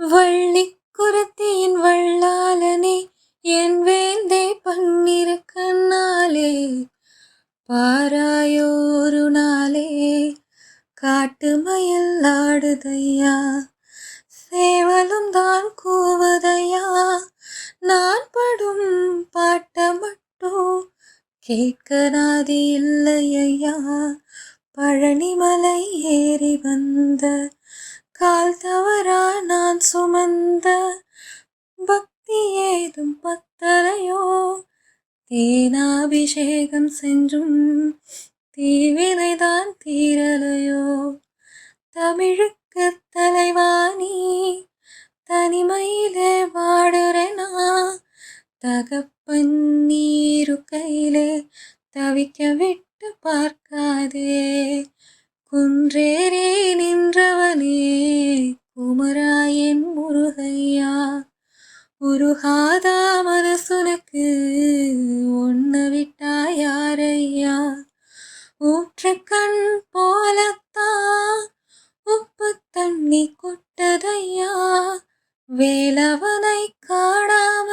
வள்ளி குரத்தியின் வள்ளாளனே என் வேந்தே பன்னிரு கண்ணாலே பாராயோ ஒரு நாளே காட்டு மயில் ஆடுதையா சேவலும் தான் கூவுதையா நான் படும் பாட்ட மட்டும் கேட்க நாதி இல்லையா பழனிமலை ஏறி வந்த கால் தவறா நான் சுமந்த பக்தி ஏதும் பத்தரையோ தேனாபிஷேகம் செஞ்சும் தீவினைதான் தீரலையோ தமிழுக்கு தலைவாணி தனிமையிலே வாடுறேனா தகப்பன் நீரு கையிலே தவிக்க விட்டு பார்க்காதே குன்றேறி நின்றவனே குமராயன் முருகையா உருகாதா மனசுனக்கு ஒன்ன விட்டா யாரையா ஊற்றுக்கண் போலத்தான் உப்பு தண்ணி கொட்டதையா வேலவனை காணாம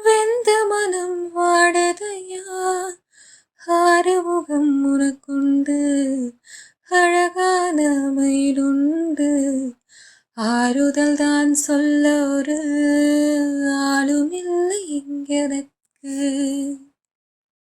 வெந்த மனம் வாடதையா ஆறுமுகம் உனக்குண்டு அழகான மயிலுண்டு ஆறுதல் தான் சொல்ல ஒரு